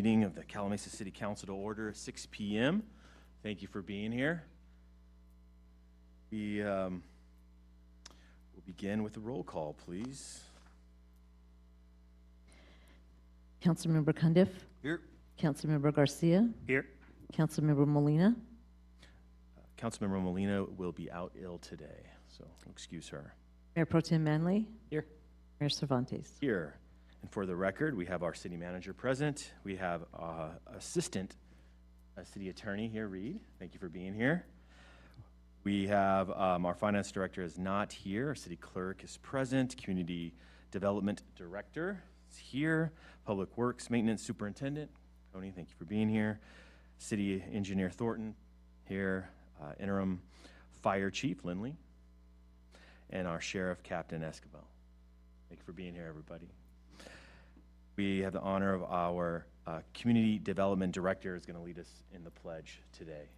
meeting of the Calimesa City Council to order at 6 p.m. Thank you for being here. We will begin with a roll call, please. Councilmember Cundiff. Here. Councilmember Garcia. Here. Councilmember Molina. Councilmember Molina will be out ill today, so excuse her. Mayor Pro Tem Manley. Here. Mayor Cervantes. Here. And for the record, we have our city manager present. We have assistant city attorney here, Reed. Thank you for being here. We have our finance director is not here. Our city clerk is present. Community development director is here. Public works maintenance superintendent, Tony, thank you for being here. City engineer Thornton here. Interim fire chief Lindley. And our sheriff Captain Escobar. Thank you for being here, everybody. We have the honor of our community development director is going to lead us in the pledge today.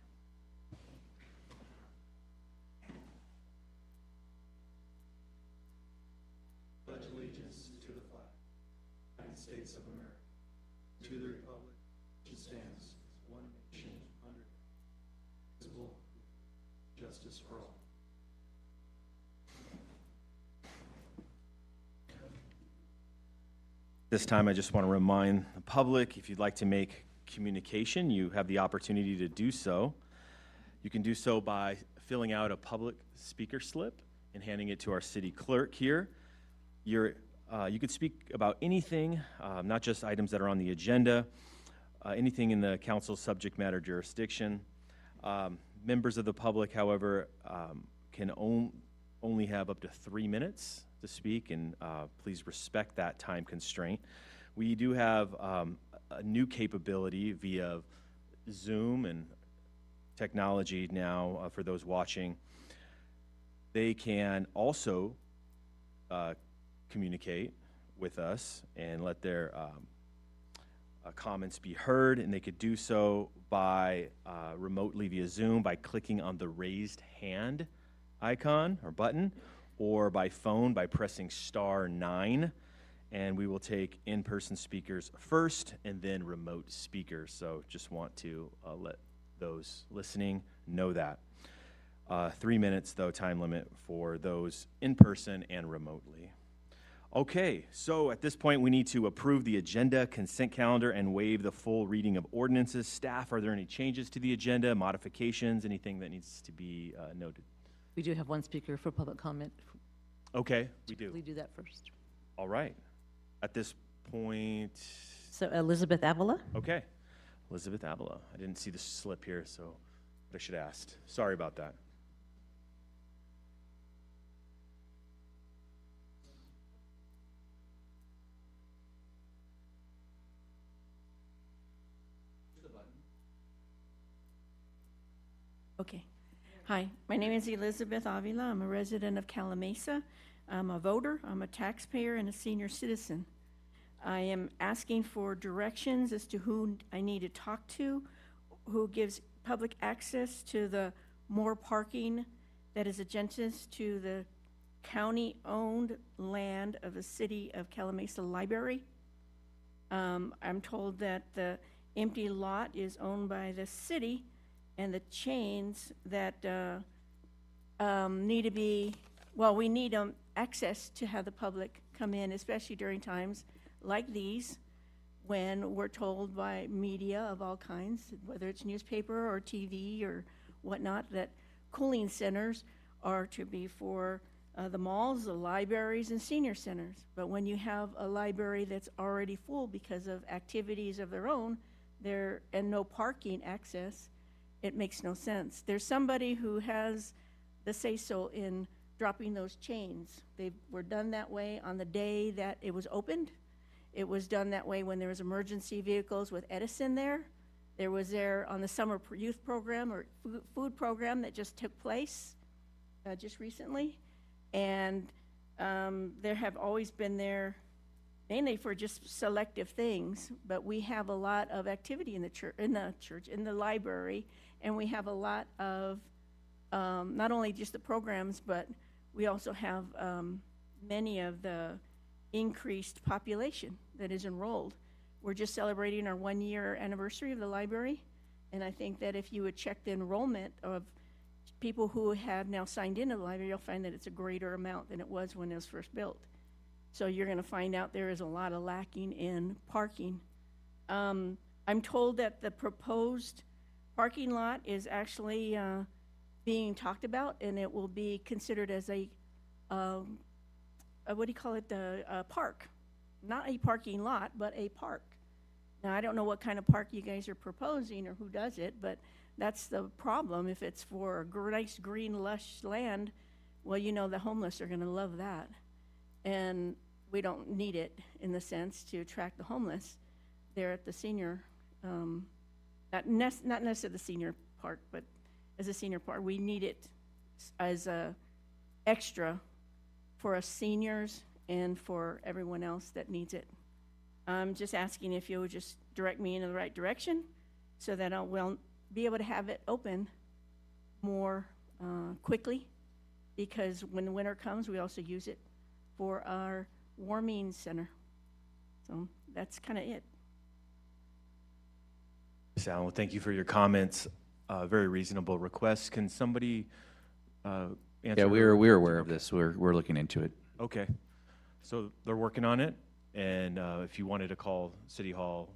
Pledge allegiance to the flag, United States of America, to the republic which stands one nation under indivisible, justice for all. This time, I just want to remind the public, if you'd like to make communication, you have the opportunity to do so. You can do so by filling out a public speaker slip and handing it to our city clerk here. You could speak about anything, not just items that are on the agenda, anything in the council's subject matter jurisdiction. Members of the public, however, can only have up to 3 minutes to speak, and please respect that time constraint. We do have a new capability via Zoom and technology now for those watching. They can also communicate with us and let their comments be heard, and they could do so by remotely via Zoom by clicking on the raised hand icon or button, or by phone by pressing *9, and we will take in-person speakers first and then remote speakers. So just want to let those listening know that. 3 minutes, though, time limit for those in person and remotely. Okay, so at this point, we need to approve the agenda, consent calendar, and waive the full reading of ordinances. Staff, are there any changes to the agenda, modifications, anything that needs to be noted? We do have one speaker for public comment. Okay, we do. We do that first. All right. At this point, So Elizabeth Avila. okay. Elizabeth Avila. I didn't see the slip here, so I should have asked. Sorry about that. Okay. Hi, my name is Elizabeth Avila. I'm a resident of Calimesa. I'm a voter, I'm a taxpayer, and a senior citizen. I am asking for directions as to who I need to talk to, who gives public access to the more parking that is adjacent to the county-owned land of the city of Calimesa Library. I'm told that the empty lot is owned by the city, and the chains that need to be, well, we need access to have the public come in, especially during times like these, when we're told by media of all kinds, whether it's newspaper or TV or whatnot, that cooling centers are to be for the malls, the libraries, and senior centers. But when you have a library that's already full because of activities of their own, and no parking access, it makes no sense. There's somebody who has the say-so in dropping those chains. They were done that way on the day that it was opened. It was done that way when there was emergency vehicles with Edison there. There was there on the summer youth program or food program that just took place just recently. And there have always been there mainly for just selective things, but we have a lot of activity in the library, and we have a lot of not only just the programs, but we also have many of the increased population that is enrolled. we're just celebrating our 1-year anniversary of the library. And I think that if you would check the enrollment of people who have now signed into the library, you'll find that it's a greater amount than it was when it was first built. So you're going to find out there is a lot of lacking in parking. I'm told that the proposed parking lot is actually being talked about, and it will be considered as a what do you call it, a park. Not a parking lot, but a park. Now, I don't know what kind of park you guys are proposing or who does it, but that's the problem. If it's for a nice, green, lush land, well, you know the homeless are going to love that. And we don't need it in the sense to attract the homeless there at the senior, not necessarily the senior park, but as a senior park. We need it as a extra for us seniors and for everyone else that needs it. I'm just asking if you would just direct me in the right direction so that we'll be able to have it open more quickly, because when winter comes, we also use it for our warming center. So that's kind of it. Ms. Allen, well, thank you for your comments. Very reasonable request. Can somebody answer? Yeah, we're aware of this. We're looking into it. Okay. So they're working on it, and if you wanted to call City Hall,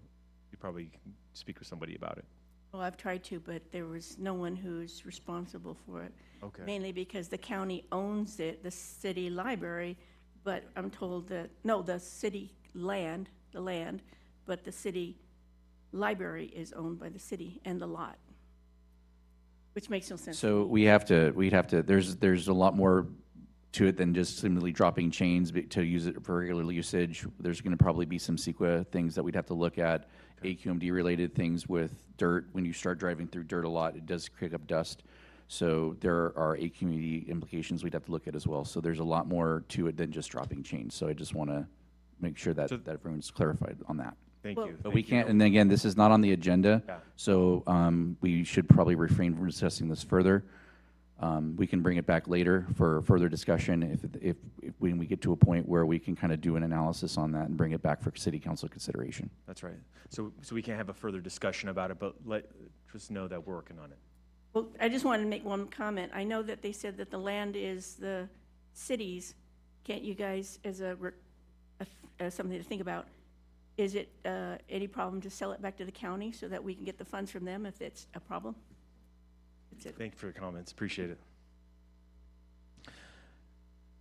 you probably can speak with somebody about it. Well, I've tried to, but there was no one who's responsible for it. Okay. Mainly because the county owns it, the city library, but I'm told that, no, the city land, but the city library is owned by the city and the lot, which makes no sense. So we'd have to, there's a lot more to it than just simply dropping chains to use it for regular usage. There's going to probably be some CEQA things that we'd have to look at, AQMD related things with dirt. When you start driving through dirt a lot, it does kick up dust. So there are AQMD implications we'd have to look at as well. So there's a lot more to it than just dropping chains. So I just want to make sure that, that everyone's clarified on that. Thank Well, you. But Thank we you. can't, and then again, this is not on the agenda, Yeah. so we should probably refrain from discussing this further. We can bring it back later for further discussion if when we get to a point where we can kind of do an analysis on that and bring it back for city council consideration. That's right. So we can't have a further discussion about it, but just know that we're working on it. Well, I just wanted to make one comment. I know that they said that the land is the city's. Can't you guys, as something to think about, is it any problem to sell it back to the county so that we can get the funds from them if it's a problem? That's it. Thank you for your comments. Appreciate it.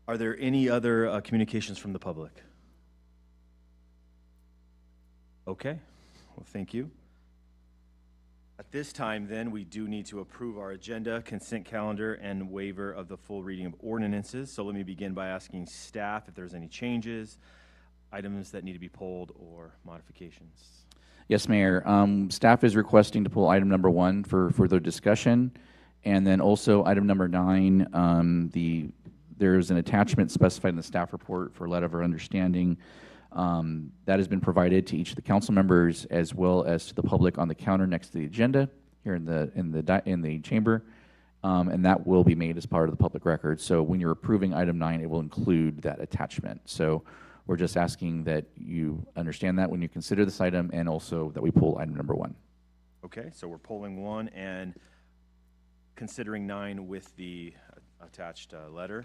Are there any other communications from the public? Okay. Well, thank you. At this time, then, we do need to approve our agenda, consent calendar, and waiver of the full reading of ordinances. So let me begin by asking staff if there's any changes, items that need to be pulled, or modifications. Yes, Mayor. Staff is requesting to pull item number 1 for further discussion, and then also item number 9. There's an attachment specified in the staff report for letter of understanding that has been provided to each of the council members as well as to the public on the counter next to the agenda here in the chamber, and that will be made as part of the public record. So when you're approving item 9, it will include that attachment. So we're just asking that you understand that when you consider this item, and also that we pull item number 1. Okay, so we're pulling 1 and considering 9 with the attached letter.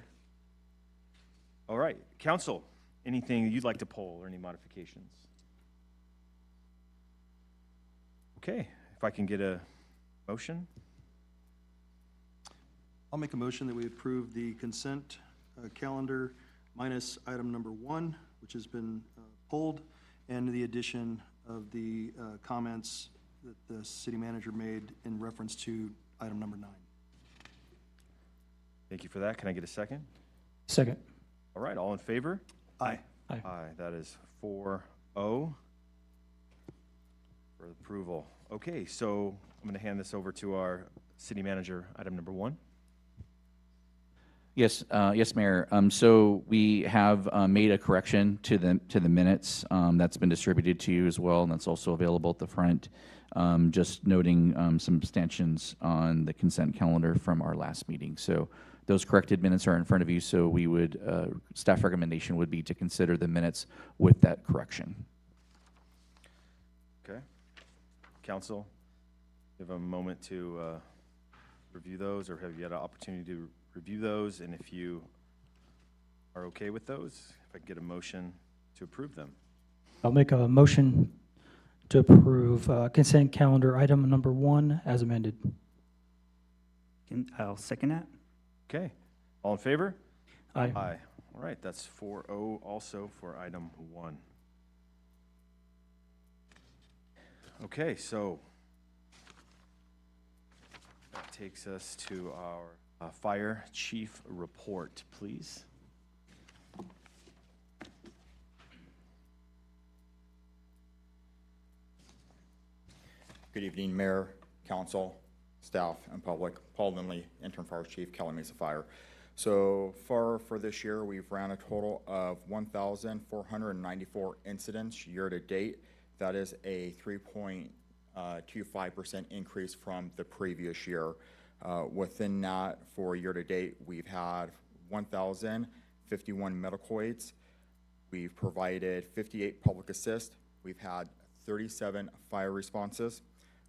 All right, council, anything you'd like to pull or any modifications? Okay, if I can get a motion. I'll make a motion that we approve the consent calendar minus item number 1, which has been pulled, and the addition of the comments that the city manager made in reference to item number 9. Thank you for that. Can I get a second? Second. All right, all in favor? Aye. Aye. Aye, that is 4-0 for approval. Okay, so I'm going to hand this over to our city manager, item number 1. Yes, yes, Mayor. So we have made a correction to the minutes that's been distributed to you as well, and that's also available at the front. Just noting some abstentions on the consent calendar from our last meeting. So those corrected minutes are in front of you. So we would staff recommendation would be to consider the minutes with that correction. council? You have a moment to review those, or have you had an opportunity to review those? And if you are okay with those, if I could get a motion to approve them. I'll make a motion to approve consent calendar item number 1 as amended. I'll second that. Okay, all in favor? Aye. Aye. All right, that's 4-0 also for item 1. Okay, so that takes us to our fire chief report, please. Good evening, Mayor, Council, staff, and public. Paul Lindley, Interim Fire Chief, Calimesa Fire. So far for this year, we've ran a total of 1,494 incidents year to date. That is a 3.25% increase from the previous year. Within that, for year to date, we've had 1,051 medical aids. We've provided 58 public assist. We've had 37 fire responses.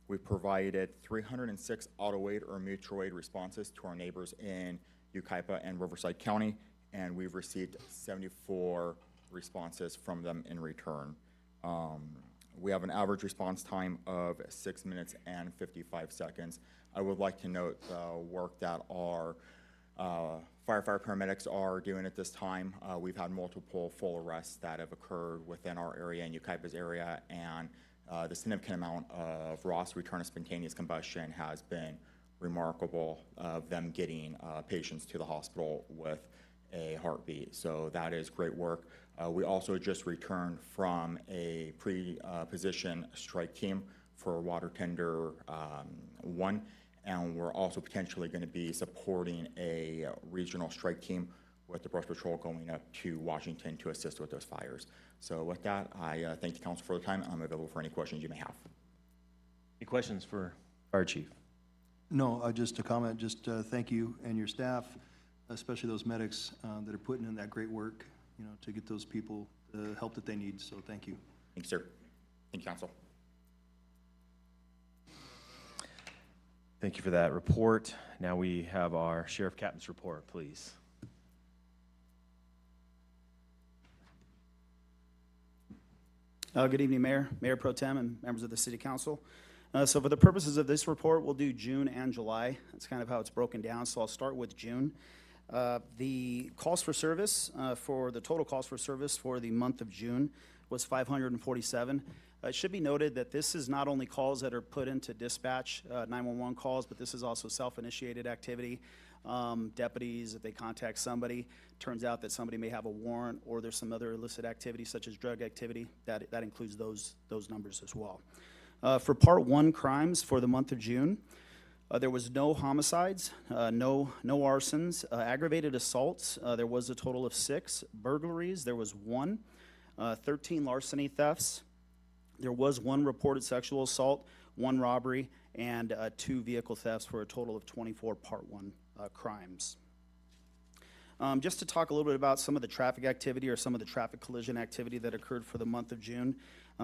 We've provided 306 auto aid or mutual aid responses to our neighbors in Yucaipa and Riverside County, and we've received 74 responses from them in return. We have an average response time of 6 minutes and 55 seconds. I would like to note the work that our firefighter paramedics are doing at this time. We've had multiple full arrests that have occurred within our area and Yucaipa's area, and the significant amount of ROS, return of spontaneous combustion, has been remarkable of them getting patients to the hospital with a heartbeat. So that is great work. We also just returned from a pre-position strike team for water tender 1, and we're also potentially going to be supporting a regional strike team with the brush patrol going up to Washington to assist with those fires. So with that, I thank the council for the time. I'm available for any questions you may have. Any questions for Fire Chief? No, just a comment, just thank you and your staff, especially those medics that are putting in that great work, to get those people the help that they need, so thank you. Thank you, sir. Thank you, council. Thank you for that report. Now we have our Sheriff Captain's report, please. Good evening, Mayor, Mayor Pro Tem, and members of the City Council. So for the purposes of this report, we'll do June and July. That's kind of how it's broken down, so I'll start with June. The calls for service, for the total calls for service for the month of June was 547. It should be noted that this is not only calls that are put into dispatch, 911 calls, but this is also self-initiated activity. Deputies, if they contact somebody, turns out that somebody may have a warrant or there's some other illicit activity such as drug activity, that includes those numbers as well. For Part 1 crimes for the month of June, there was no homicides, no arsons, aggravated assaults, there was a total of 6. Burglaries, there was 1. 13 larceny thefts. There was 1 reported sexual assault, 1 robbery, and 2 vehicle thefts for a total of 24 Part 1 crimes. Just to talk a little bit about some of the traffic activity or some of the traffic collision activity that occurred for the month of June,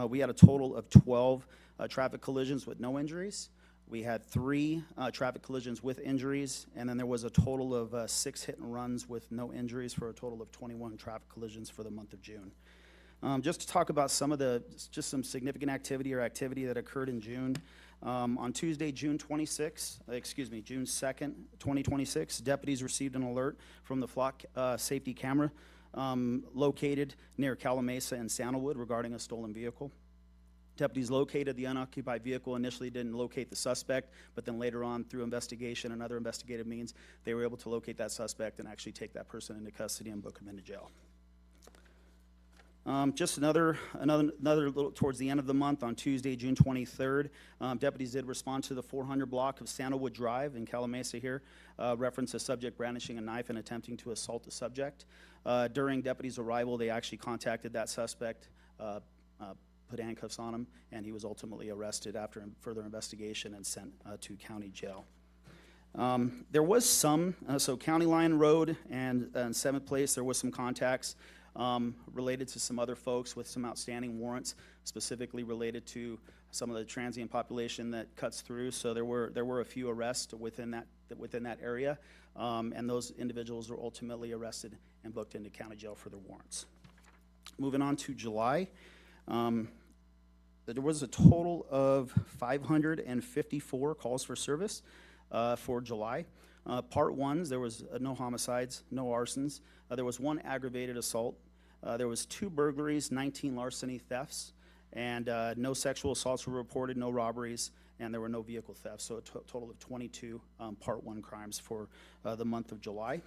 we had a total of 12 traffic collisions with no injuries. We had 3 traffic collisions with injuries, and then there was a total of 6 hit and runs with no injuries for a total of 21 traffic collisions for the month of June. Just to talk about some significant activity that occurred in June. On Tuesday, June 2nd, 2026, deputies received an alert from the flock safety camera located near Calimesa and Sandalwood regarding a stolen vehicle. Deputies located the unoccupied vehicle, initially didn't locate the suspect, but then later on, through investigation and other investigative means, they were able to locate that suspect and actually take that person into custody and book him into jail. Just another little towards the end of the month, on Tuesday, June 23rd, deputies did respond to the 400 block of Sandalwood Drive in Calimesa here, reference a subject brandishing a knife and attempting to assault the subject. During deputies' arrival, they actually contacted that suspect, put handcuffs on him, and he was ultimately arrested after further investigation and sent to county jail. There was some, so County Line Road and 7th Place, there was some contacts. related to some other folks with some outstanding warrants, specifically related to some of the transient population that cuts through. So there were a few arrests within that area, and those individuals were ultimately arrested and booked into county jail for their warrants. Moving on to July, there was a total of 554 calls for service for July. Part ones, there was no homicides, no arsons. There was 1 aggravated assault. There was 2 burglaries, 19 larceny thefts, and no sexual assaults were reported, no robberies, and there were no vehicle thefts. So a total of 22 Part 1 crimes for the month of July.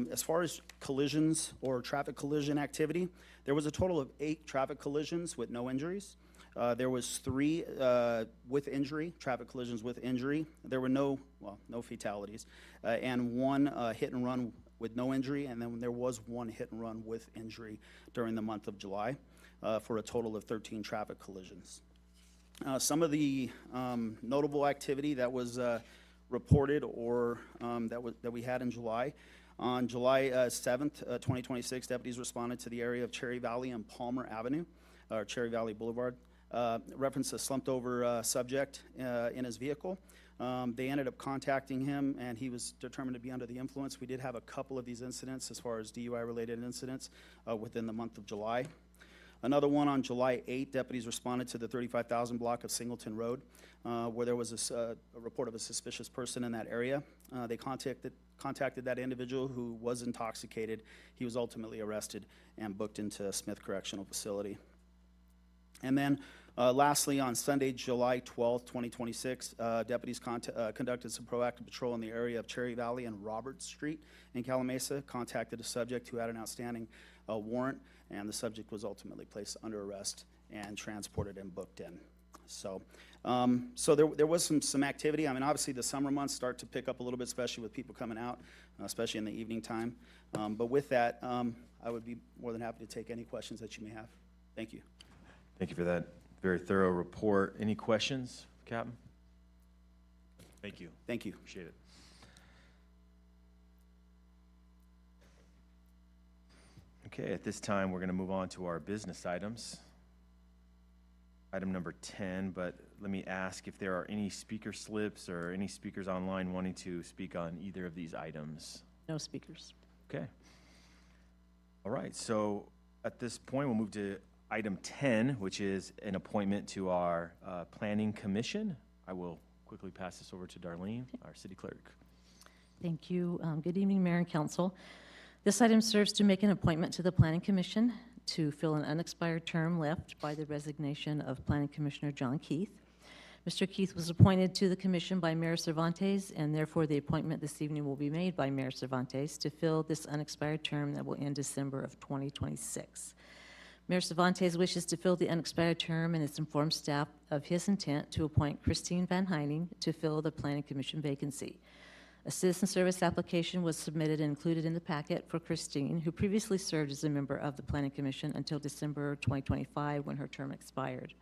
As far as collisions or traffic collision activity, there was a total of 8 traffic collisions with no injuries. There was 3 with injury, traffic collisions with injury. There were no fatalities, and 1 hit and run with no injury, and then there was 1 hit and run with injury during the month of July, for a total of 13 traffic collisions. Some of the notable activity that was reported or that we had in July. On July 7th, 2026, deputies responded to the area of Cherry Valley and Palmer Avenue, or Cherry Valley Boulevard. Referenced a slumped over subject in his vehicle. They ended up contacting him, and he was determined to be under the influence. We did have a couple of these incidents as far as DUI-related incidents within the month of July. Another one on July 8th, deputies responded to the 35,000 block of Singleton Road, where there was a report of a suspicious person in that area. They contacted that individual who was intoxicated. He was ultimately arrested and booked into Smith Correctional Facility. And then lastly, on Sunday, July 12th, 2026, deputies conducted some proactive patrol in the area of Cherry Valley and Roberts Street in Calimesa, contacted a subject who had an outstanding warrant, and the subject was ultimately placed under arrest and transported and booked in. So there was some activity. I mean, obviously the summer months start to pick up a little bit, especially with people coming out, especially in the evening time. But with that, I would be more than happy to take any questions that you may have. Thank you. Thank you for that very thorough report. Any questions, Captain? Thank you. Thank you. Appreciate it. Okay, at this time, we're going to move on to our business items. Item number 10, but let me ask if there are any speaker slips or any speakers online wanting to speak on either of these items. No speakers. Okay. All right, so at this point, we'll move to item 10, which is an appointment to our Planning Commission. I will quickly pass this over to Darlene, our city clerk. Thank you. Good evening, Mayor and Council. This item serves to make an appointment to the Planning Commission to fill an unexpired term left by the resignation of Planning Commissioner John Keith. Mr. Keith was appointed to the commission by Mayor Cervantes, and therefore the appointment this evening will be made by Mayor Cervantes to fill this unexpired term that will end December of 2026. Mayor Cervantes wishes to fill the unexpired term and has informed staff of his intent to appoint Christine Van Heining to fill the Planning Commission vacancy. A citizen service application was submitted and included in the packet for Christine, who previously served as a member of the Planning Commission until December 2025 when her term expired.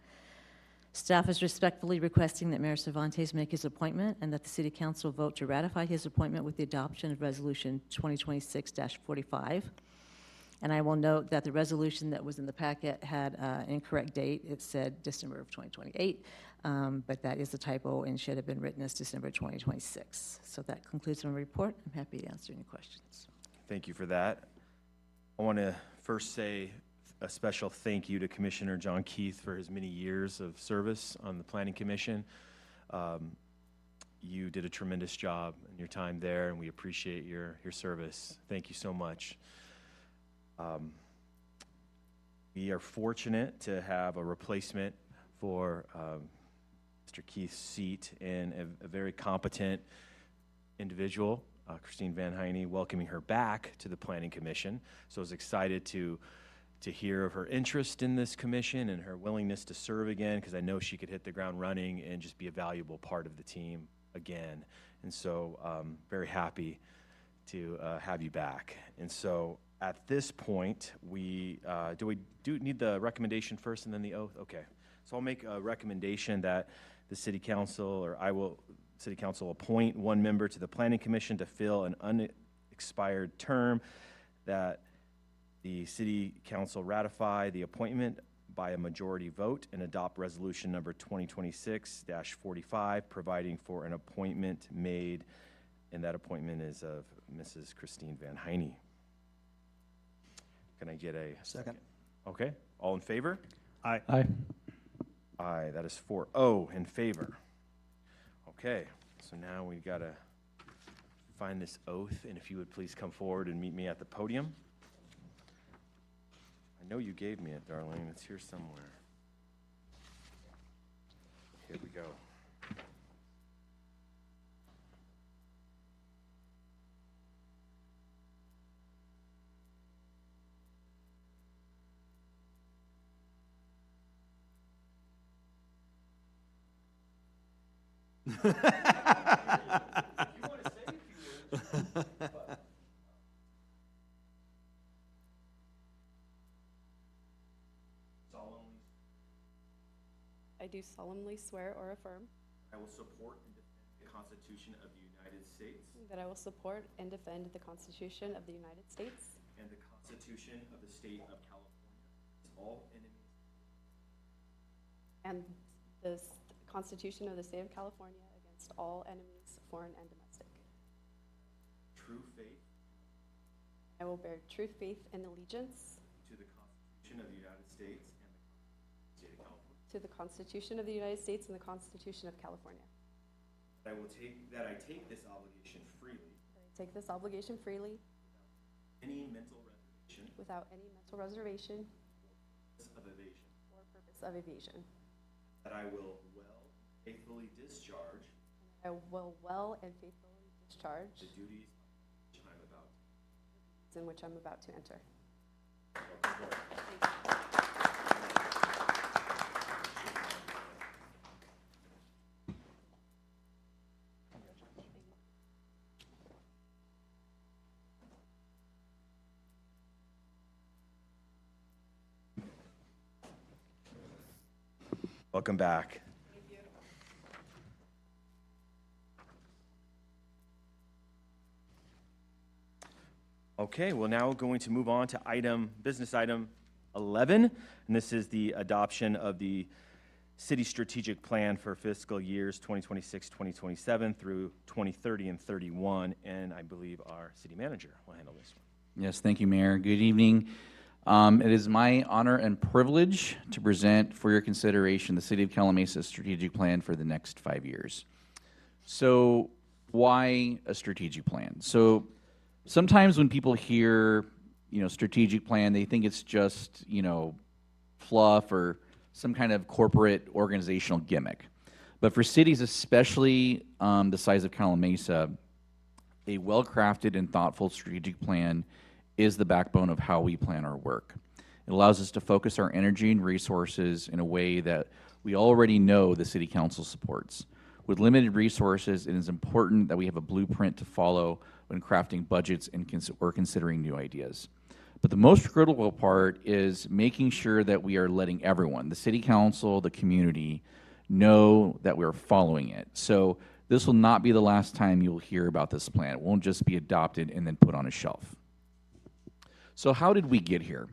Staff is respectfully requesting that Mayor Cervantes make his appointment and that the City Council vote to ratify his appointment with the adoption of Resolution 2026-45. And I will note that the resolution that was in the packet had an incorrect date. It said December of 2028, but that is a typo and should have been written as December 2026. So that concludes my report. I'm happy to answer any questions. Thank you for that. I want to first say a special thank you to Commissioner John Keith for his many years of service on the Planning Commission. You did a tremendous job in your time there, and we appreciate your service. Thank you so much. We are fortunate to have a replacement for Mr. Keith's seat and a very competent individual, Christine Van Heining, welcoming her back to the Planning Commission. So I was excited to hear of her interest in this commission and her willingness to serve again, because I know she could hit the ground running and just be a valuable part of the team again. And so very happy to have you back. And so at this point, we do need the recommendation first and then the oath? Okay. So I'll make a recommendation that the City Council, City Council appoint one member to the Planning Commission to fill an unexpired term that The city council ratify the appointment by a majority vote and adopt resolution number 2026-45, providing for an appointment made, and that appointment is of Mrs. Christine Van Heine. Can I get a Second. Okay, all in favor? Aye. Aye, that is 4-0 in favor. Okay, so now we've got to find this oath, and if you would please come forward and meet me at the podium. I know you gave me it, Darlene. It's here somewhere. Here we go. I do solemnly swear or affirm I will support and defend the Constitution of the United States that I will support and defend the Constitution of the United States and the Constitution of the State of California against all enemies, and the Constitution of the State of California against all enemies, foreign and domestic. true faith I will bear true faith and allegiance to the Constitution of the United States and the State of California. to the Constitution of the United States and the Constitution of California. That I take this obligation freely, That I take this obligation freely any mental reservation without any mental reservation of evasion. or purpose of evasion. That I will well faithfully discharge I will well and faithfully discharge the duties which I'm about to. in which I'm about to enter. Welcome back. Thank you. Okay, well, now we're going to move on to business item 11, and this is the adoption of the city strategic plan for fiscal years 2026, 2027 through 2030 and 31, and I believe our city manager will handle this one. Yes, thank you, Mayor. Good evening. It is my honor and privilege to present for your consideration the City of Calamesa's strategic plan for the next 5 years. So why a strategic plan? So sometimes when people hear, strategic plan, they think it's just, fluff or some kind of corporate organizational gimmick. But for cities, especially the size of Calimesa, a well-crafted and thoughtful strategic plan is the backbone of how we plan our work. It allows us to focus our energy and resources in a way that we already know the City Council supports. With limited resources, it is important that we have a blueprint to follow when crafting budgets and or considering new ideas. But the most critical part is making sure that we are letting everyone, the City Council, the community, know that we're following it. So this will not be the last time you'll hear about this plan. It won't just be adopted and then put on a shelf. So how did we get here?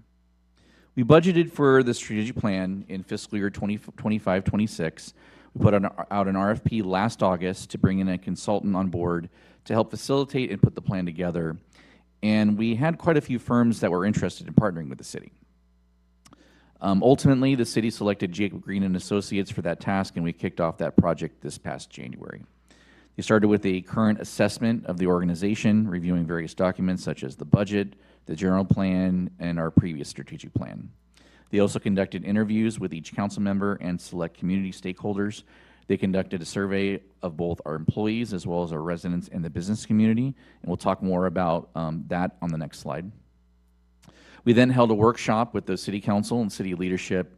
We budgeted for the strategic plan in fiscal year 2025-26. We put out an RFP last August to bring in a consultant on board to help facilitate and put the plan together. And we had quite a few firms that were interested in partnering with the city. Ultimately, the city selected Jacob Green and Associates for that task, and we kicked off that project this past January. They started with a current assessment of the organization, reviewing various documents such as the budget, the general plan, and our previous strategic plan. They also conducted interviews with each council member and select community stakeholders. They conducted a survey of both our employees as well as our residents and the business community, and we'll talk more about that on the next slide. We then held a workshop with the city council and city leadership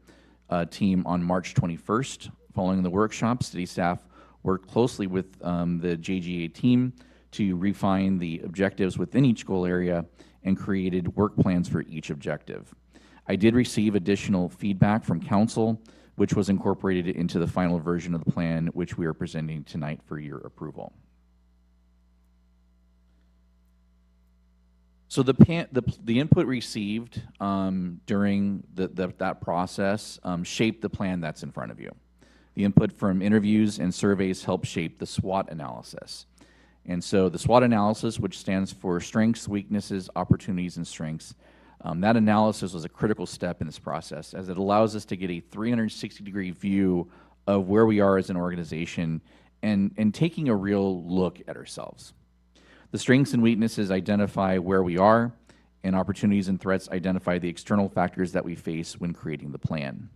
team on March 21st. Following the workshop, city staff worked closely with the JGA team to refine the objectives within each goal area and created work plans for each objective. I did receive additional feedback from council, which was incorporated into the final version of the plan, which we are presenting tonight for your approval. So the input received during that process shaped the plan that's in front of you. The input from interviews and surveys helped shape the SWOT analysis. And so the SWOT analysis, which stands for strengths, weaknesses, opportunities, and strengths, that analysis was a critical step in this process, as it allows us to get a 360-degree view of where we are as an organization and taking a real look at ourselves. The strengths and weaknesses identify where we are, and opportunities and threats identify the external factors that we face when creating the plan.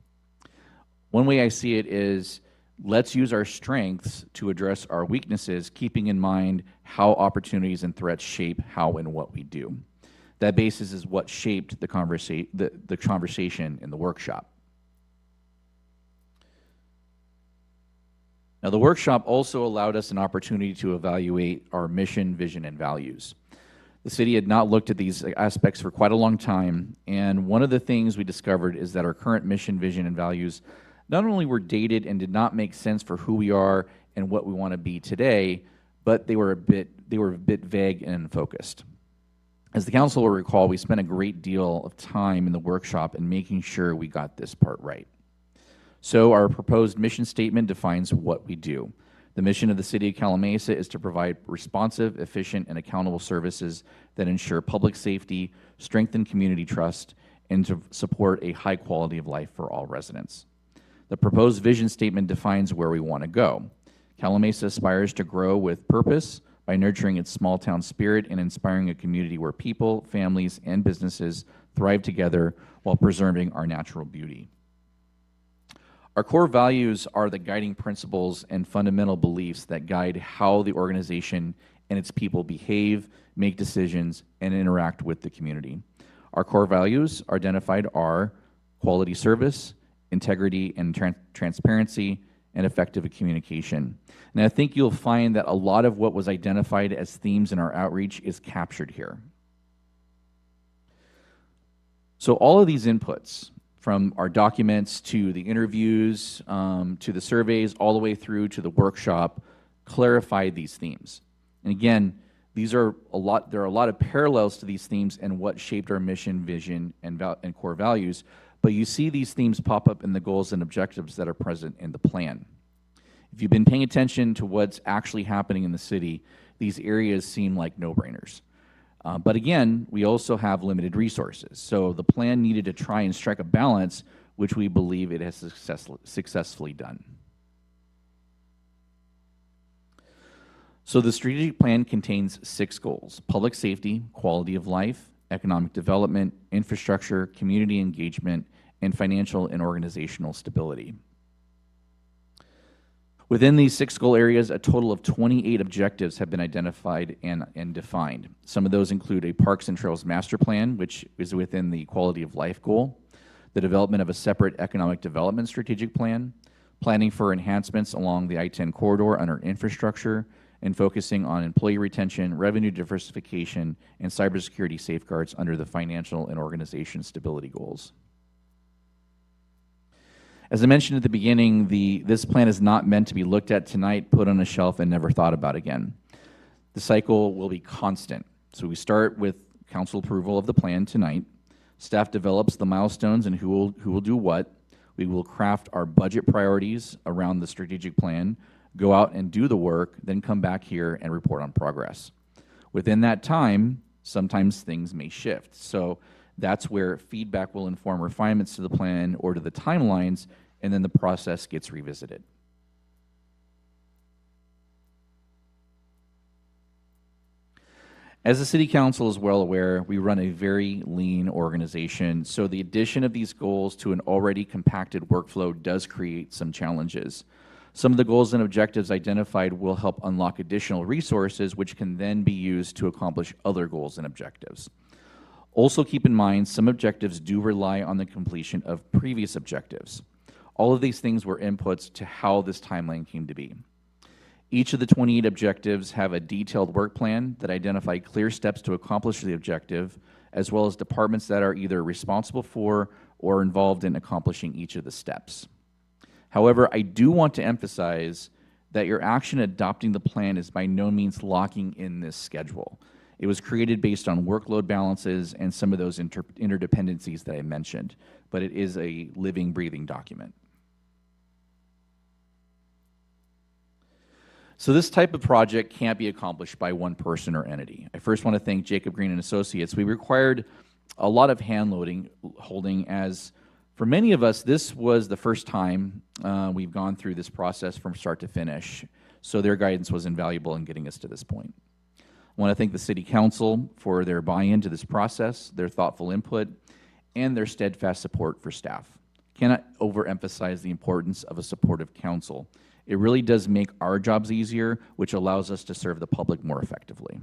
One way I see it is, let's use our strengths to address our weaknesses, keeping in mind how opportunities and threats shape how and what we do. That basis is what shaped the conversation in the workshop. Now, the workshop also allowed us an opportunity to evaluate our mission, vision, and values. The city had not looked at these aspects for quite a long time, and one of the things we discovered is that our current mission, vision, and values not only were dated and did not make sense for who we are and what we want to be today, but they were a bit vague and unfocused. As the council will recall, we spent a great deal of time in the workshop in making sure we got this part right. So our proposed mission statement defines what we do. The mission of the City of Calimesa is to provide responsive, efficient, and accountable services that ensure public safety, strengthen community trust, and to support a high quality of life for all residents. The proposed vision statement defines where we want to go. Calimesa aspires to grow with purpose by nurturing its small town spirit and inspiring a community where people, families, and businesses thrive together while preserving our natural beauty. Our core values are the guiding principles and fundamental beliefs that guide how the organization and its people behave, make decisions, and interact with the community. Our core values identified are quality service, integrity and transparency, and effective communication. And I think you'll find that a lot of what was identified as themes in our outreach is captured here. So all of these inputs, from our documents to the interviews, to the surveys, all the way through to the workshop, clarify these themes. And again, there are a lot of parallels to these themes and what shaped our mission, vision, and core values, but you see these themes pop up in the goals and objectives that are present in the plan. If you've been paying attention to what's actually happening in the city, these areas seem like no-brainers. But again, we also have limited resources. So the plan needed to try and strike a balance, which we believe it has successfully done. So the strategic plan contains 6 goals: public safety, quality of life, economic development, infrastructure, community engagement, and financial and organizational stability. Within these 6 goal areas, a total of 28 objectives have been identified and defined. Some of those include a Parks and Trails Master Plan, which is within the quality of life goal, the development of a separate economic development strategic plan, planning for enhancements along the I-10 corridor under infrastructure, and focusing on employee retention, revenue diversification, and cybersecurity safeguards under the financial and organization stability goals. As I mentioned at the beginning, this plan is not meant to be looked at tonight, put on a shelf, and never thought about again. The cycle will be constant. So we start with council approval of the plan tonight. Staff develops the milestones and who will do what. We will craft our budget priorities around the strategic plan, go out and do the work, then come back here and report on progress. Within that time, sometimes things may shift. So that's where feedback will inform refinements to the plan or to the timelines, and then the process gets revisited. As the City Council is well aware, we run a very lean organization, so the addition of these goals to an already compacted workflow does create some challenges. Some of the goals and objectives identified will help unlock additional resources, which can then be used to accomplish other goals and objectives. Also keep in mind, some objectives do rely on the completion of previous objectives. All of these things were inputs to how this timeline came to be. Each of the 28 objectives have a detailed work plan that identify clear steps to accomplish the objective, as well as departments that are either responsible for or involved in accomplishing each of the steps. However, I do want to emphasize that your action adopting the plan is by no means locking in this schedule. It was created based on workload balances and some of those interdependencies that I mentioned, but it is a living, breathing document. So this type of project can't be accomplished by one person or entity. I first want to thank Jacob Green and Associates. We required a lot of holding, as for many of us, this was the first time we've gone through this process from start to finish. So their guidance was invaluable in getting us to this point. I want to thank the City Council for their buy-in to this process, their thoughtful input, and their steadfast support for staff. Cannot overemphasize the importance of a supportive council. It really does make our jobs easier, which allows us to serve the public more effectively.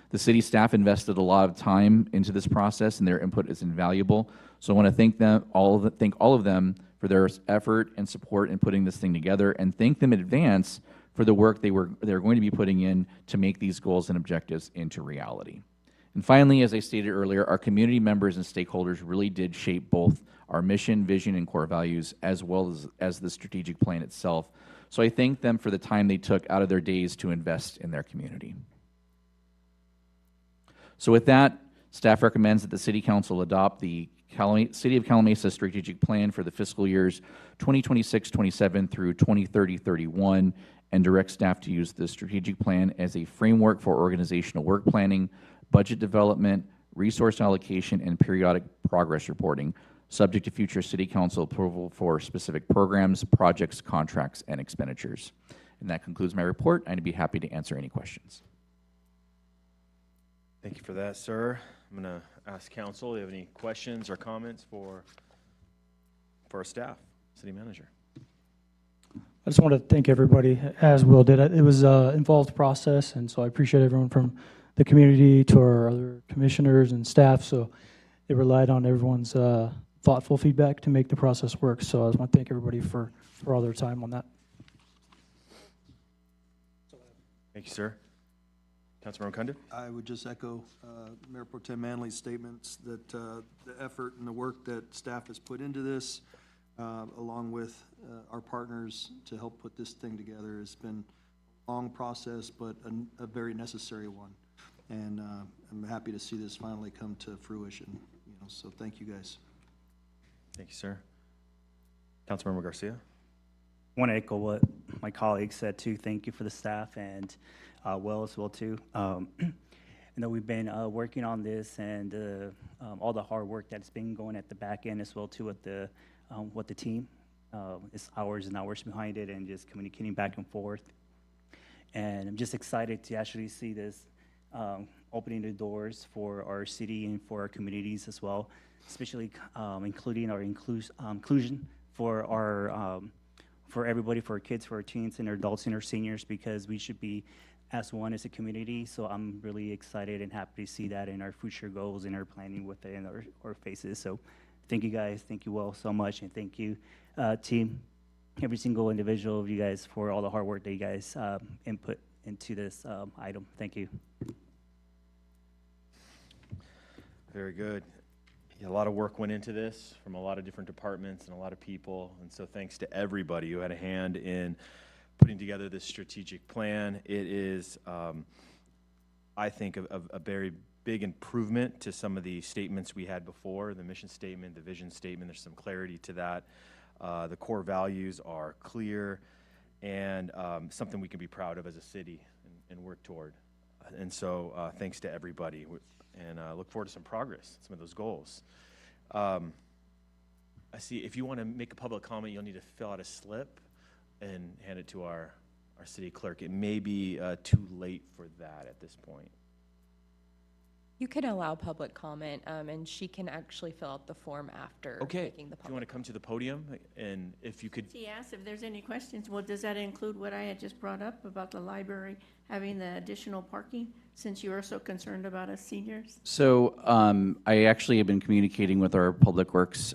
The city staff invested a lot of time into this process, and their input is invaluable. So I want to thank all of them for their effort and support in putting this thing together, and thank them in advance for the work they're going to be putting in to make these goals and objectives into reality. And finally, as I stated earlier, our community members and stakeholders really did shape both our mission, vision, and core values, as well as the strategic plan itself. So I thank them for the time they took out of their days to invest in their community. So with that, staff recommends that the City Council adopt the City of Calimesa strategic plan for the fiscal years 2026-27 through 2030-31, and direct staff to use the strategic plan as a framework for organizational work planning, budget development, resource allocation, and periodic progress reporting, subject to future City Council approval for specific programs, projects, contracts, and expenditures. And that concludes my report. I'd be happy to answer any questions. Thank you for that, sir. I'm going to ask council, do you have any questions or comments for our staff, city manager? I just want to thank everybody, as Will did. It was an involved process, and so I appreciate everyone from the community to our other commissioners and staff. So it relied on everyone's thoughtful feedback to make the process work. So I just want to thank everybody for all their time on that. Thank you, sir. Councilmember Cundiff? I would just echo Mayor Pro Tem Manley's statements that the effort and the work that staff has put into this, along with our partners to help put this thing together, has been a long process, but a very necessary one. And I'm happy to see this finally come to fruition. So thank you guys. Thank you, sir. Councilmember Garcia? I want to echo what my colleagues said too. Thank you for the staff, and Will as well too. I know we've been working on this, and all the hard work that's been going at the back end as well too with the team. It's hours and hours behind it, and just communicating back and forth. And I'm just excited to actually see this opening the doors for our city and for our communities as well, especially including our inclusion for our for everybody, for our kids, for our teens and our adults and our seniors, because we should be as one as a community. So I'm really excited and happy to see that in our future goals and our planning with it in our faces. So thank you guys, thank you all so much, and thank you team, every single individual of you guys for all the hard work that you guys input into this item. Thank you. Very good. Yeah, a lot of work went into this from a lot of different departments and a lot of people, and so thanks to everybody who had a hand in putting together this strategic plan. It is, I think, a very big improvement to some of the statements we had before, the mission statement, the vision statement. There's some clarity to that. The core values are clear, and something we can be proud of as a city and work toward. And so thanks to everybody. And look forward to some progress, some of those goals. I see if you want to make a public comment, you'll need to fill out a slip and hand it to our city clerk. It may be too late for that at this point. You can allow public comment, and she can actually fill out the form after making the public. If you want to come to the podium, and if you could. He asked if there's any questions. Well, does that include what I had just brought up about the library having the additional parking, since you are so concerned about us seniors? So I actually have been communicating with our Public Works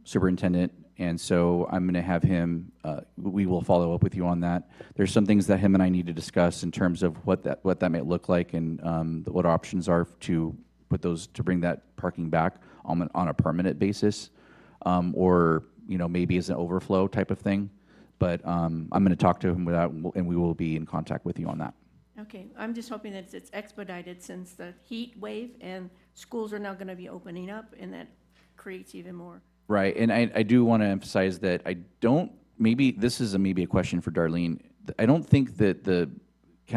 superintendent, and so I'm going to have him, we will follow up with you on that. There's some things that him and I need to discuss in terms of what that might look like, and what options are to bring that parking back on a permanent basis, or maybe as an overflow type of thing. But I'm going to talk to him and we will be in contact with you on that. Okay, I'm just hoping that it's expedited since the heat wave and schools are now going to be opening up, and that creates even more. Right, and I do want to emphasize that I don't, maybe, this is maybe a question for Darlene. I don't think that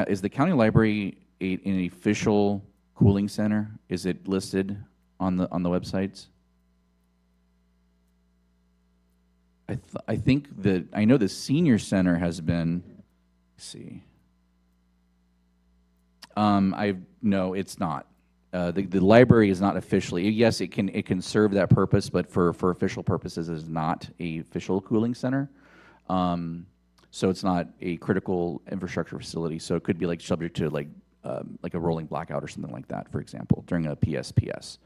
is the county library an official cooling center? Is it listed on the websites? I think that, I know the senior center has been, let's see. No, it's not. The library is not officially, yes, it can serve that purpose, but for official purposes, it is not a official cooling center. So it's not a critical infrastructure facility. So it could be like subject to like a rolling blackout or something like that, for example, during a PSPS.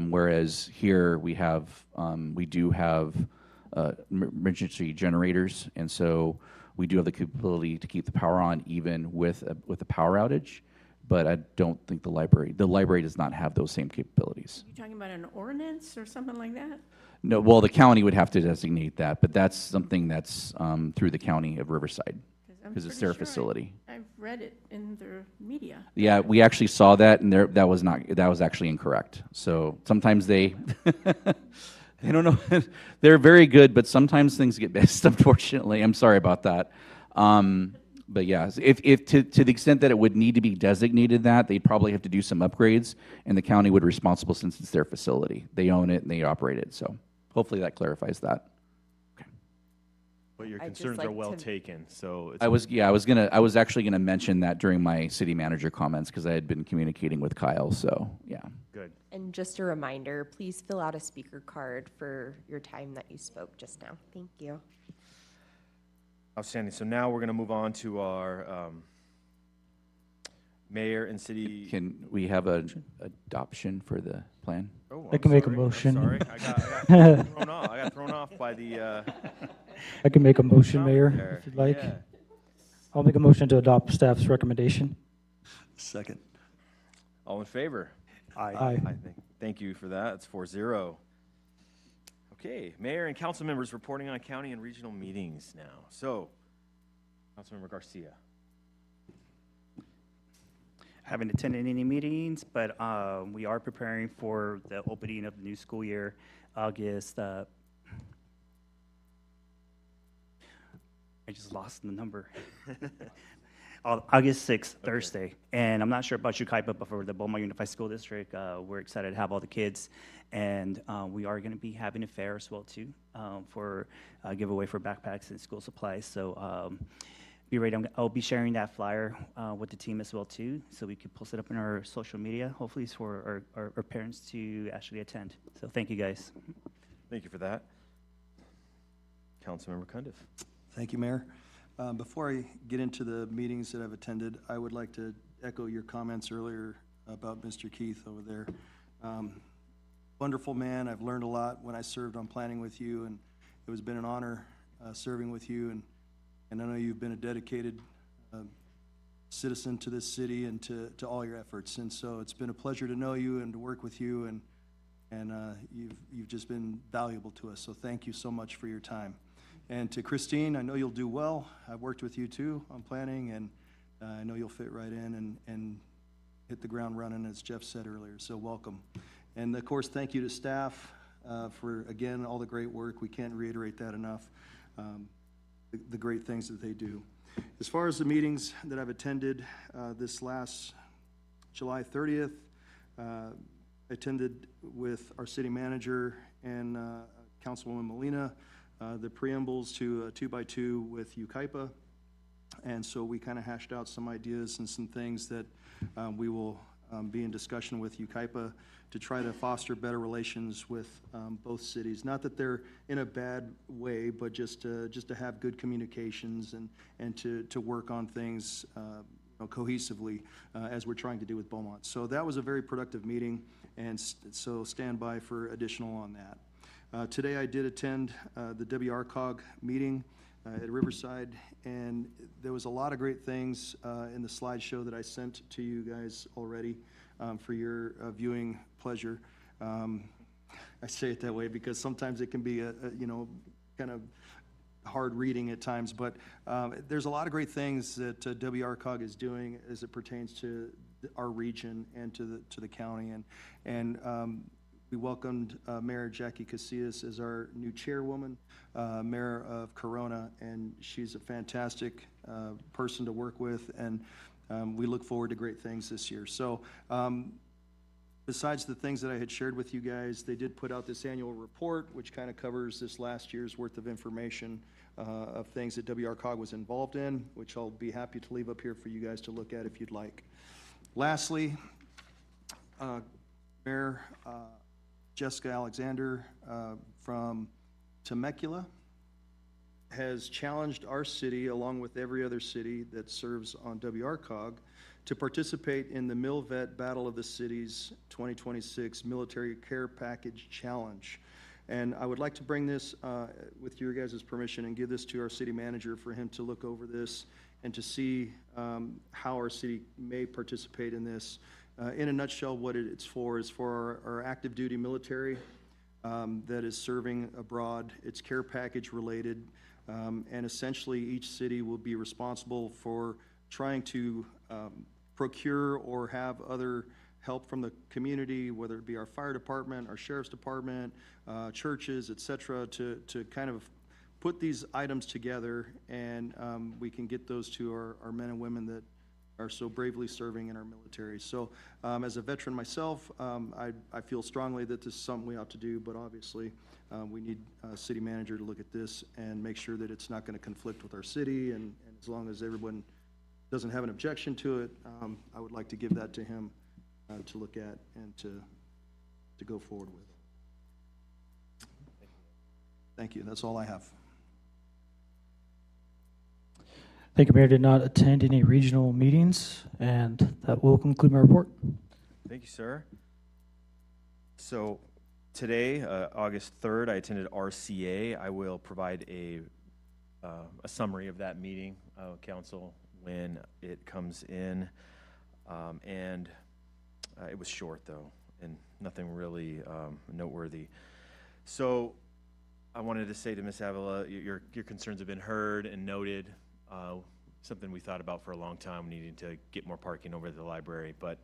Whereas here we do have emergency generators, and so we do have the capability to keep the power on even with a power outage. But I don't think the library does not have those same capabilities. Are you talking about an ordinance or something like that? No, well, the county would have to designate that, but that's something that's through the county of Riverside, because it's their facility. I've read it in the media. Yeah, we actually saw that, and that was actually incorrect. So sometimes they don't know. They're very good, but sometimes things get missed, unfortunately. I'm sorry about that. But yeah, if to the extent that it would need to be designated that, they'd probably have to do some upgrades, and the county would be responsible since it's their facility. They own it and they operate it. So hopefully that clarifies that. Okay. But your I'd just concerns are like well to- taken, so it's. I was actually gonna mention that during my city manager comments because I had been communicating with Kyle. So yeah. Good. And just a reminder, please fill out a speaker card for your time that you spoke just now. Thank you. Outstanding. So now we're going to move on to our mayor and city. Can we have an adoption for the plan? Oh, I can make a I'm motion. sorry. I got thrown off. I got thrown off by the. I can make a motion, comment Mayor, there. if you'd like. Yeah. I'll make a motion to adopt staff's recommendation. Second. All in favor? Aye. Thank you for that. It's 4-0. Okay, mayor and council members reporting on county and regional meetings now. So, Councilmember Garcia. Haven't attended any meetings, but we are preparing for the opening of the new school year, August. I just lost the number. August 6th, Thursday. And I'm not sure about Yucaipa, but for the Beaumont Unified School District, we're excited to have all the kids. And we are going to be having a fair as well, too, for a giveaway for backpacks and school supplies. So be ready. I'll be sharing that flyer with the team as well, too, so we can post it up in our social media. Hopefully it's for our parents to actually attend. So thank you, guys. Thank you for that. Councilmember Cundiff. Thank you, Mayor. Before I get into the meetings that I've attended, I would like to echo your comments earlier about Mr. Keith over there. Wonderful man. I've learned a lot when I served on planning with you, and it has been an honor serving with you. And I know you've been a dedicated citizen to this city and to all your efforts. And so it's been a pleasure to know you and to work with you, and you've just been valuable to us. So thank you so much for your time. And to Christine, I know you'll do well. I've worked with you too on planning, and I know you'll fit right in and hit the ground running, as Jeff said earlier. So welcome. And of course, thank you to staff for, again, all the great work. We can't reiterate that enough, the great things that they do. As far as the meetings that I've attended, this last July 30th, I attended with our city manager and Councilwoman Molina, the preambles to a 2x2 with Yucaipa. And so we kind of hashed out some ideas and some things that we will be in discussion with Yucaipa to try to foster better relations with both cities. Not that they're in a bad way, but just to have good communications and to work on things cohesively as we're trying to do with Beaumont. So that was a very productive meeting, and so stand by for additional on that. Today I did attend the WRCOG meeting at Riverside, and there was a lot of great things in the slideshow that I sent to you guys already for your viewing pleasure. I say it that way because sometimes it can be kind of hard reading at times, but there's a lot of great things that WRCOG is doing as it pertains to our region and to the county. And we welcomed Mayor Jackie Casillas as our new chairwoman, Mayor of Corona, and she's a fantastic person to work with, and we look forward to great things this year. So besides the things that I had shared with you guys, they did put out this annual report, which kind of covers this last year's worth of information of things that WRCOG was involved in, which I'll be happy to leave up here for you guys to look at if you'd like. Lastly, Mayor Jessica Alexander from Temecula has challenged our city, along with every other city that serves on WRCOG, to participate in the MilVet Battle of the Cities 2026 Military Care Package Challenge. And I would like to bring this, with your guys' permission, and give this to our city manager for him to look over this and to see how our city may participate in this. In a nutshell, what it's for is for our active duty military that is serving abroad. It's care package related, and essentially each city will be responsible for trying to procure or have other help from the community, whether it be our fire department, our sheriff's department, churches, et cetera, to kind of put these items together, and we can get those to our men and women that are so bravely serving in our military. So as a veteran myself, I feel strongly that this is something we ought to do, but obviously we need a city manager to look at this and make sure that it's not going to conflict with our city, and as long as everyone doesn't have an objection to it, I would like to give that to him to look at and to go forward with. Thank you. That's all I have. Thank you, Mayor. Did not attend any regional meetings, and that will conclude my report. Thank you, sir. So today, August 3rd, I attended RCA. I will provide a summary of that meeting, council, when it comes in. And it was short, though, and nothing really noteworthy. So I wanted to say to Ms. Avila, your concerns have been heard and noted. Something we thought about for a long time, we needed to get more parking over at the library, but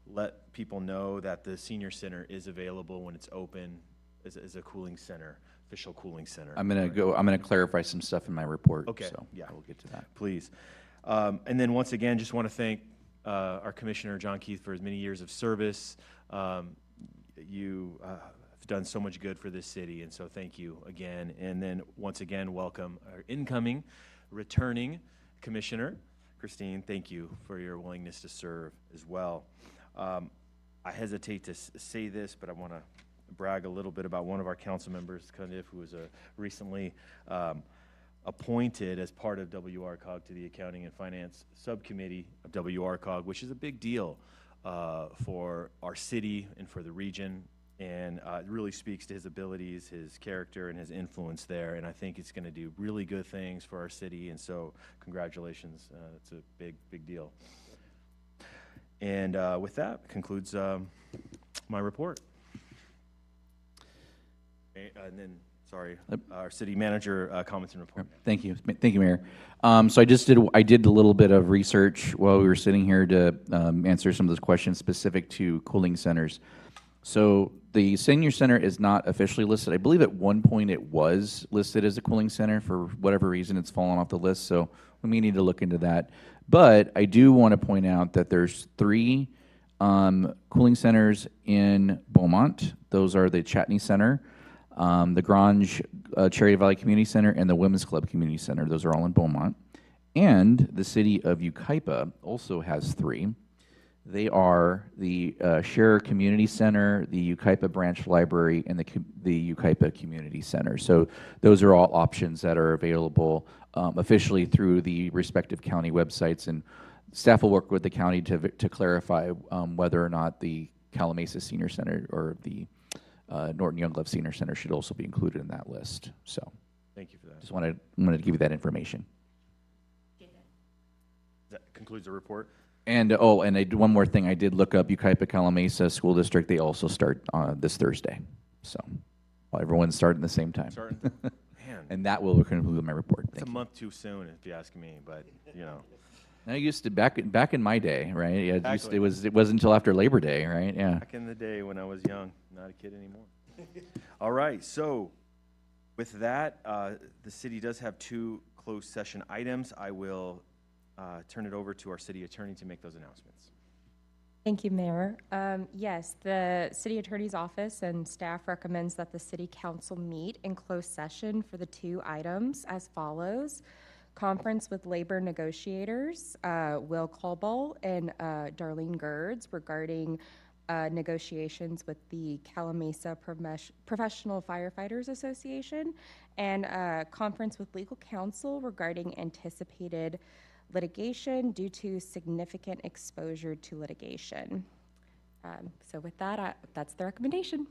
let people know that the senior center is available when it's open as a cooling center, official cooling center. I'm gonna clarify some stuff in my report. Okay, So yeah. we'll get to that. Please. And then once again, just want to thank our Commissioner, John Keith, for his many years of service. You have done so much good for this city, and so thank you again. And then once again, welcome our incoming, returning Commissioner, Christine. Thank you for your willingness to serve as well. I hesitate to say this, but I want to brag a little bit about one of our council members, Cundiff, who was recently appointed as part of WRCOG to the Accounting and Finance Subcommittee of WRCOG, which is a big deal for our city and for the region. And it really speaks to his abilities, his character, and his influence there. And I think it's going to do really good things for our city. And so congratulations. It's a big, big deal. And with that concludes my report. And then, sorry, our city manager comments and report. Thank you, Mayor. So I did a little bit of research while we were sitting here to answer some of those questions specific to cooling centers. So the senior center is not officially listed. I believe at one point it was listed as a cooling center. For whatever reason, it's fallen off the list. So we may need to look into that. But I do want to point out that there's 3 cooling centers in Beaumont. Those are the Chatney Center, the Grange Cherry Valley Community Center, and the Women's Club Community Center. Those are all in Beaumont. And the city of Yucaipa also has 3. They are the Scherer Community Center, the Yucaipa Branch Library, and the Yucaipa Community Center. So those are all options that are available officially through the respective county websites, and staff will work with the county to clarify whether or not the Calimesa Senior Center or the Norton Young Love Senior Center should also be included in that list. So Thank you for that. just wanted to give you that information. That concludes the report. And one more thing, I did look up Yucaipa Calimesa School District. They also start this Thursday. So everyone's starting at the same time. Starting, man, And that will conclude my report. It's a Thank you. month too soon, if you ask me, but, you know. I used to, back in my day, right? Yeah, Exactly. it wasn't until after Labor Day, right? Yeah. Back in the day when I was young, not a kid anymore. All right, so with that, the city does have 2 closed session items. I will turn it over to our city attorney to make those announcements. Thank you, Mayor. Yes, the city attorney's office and staff recommends that the city council meet in closed session for the 2 items as follows. Conference with labor negotiators, Will Colball and Darlene Gerds regarding negotiations with the Calimesa Professional Firefighters Association, and conference with legal counsel regarding anticipated litigation due to significant exposure to litigation. So with that, that's the recommendation.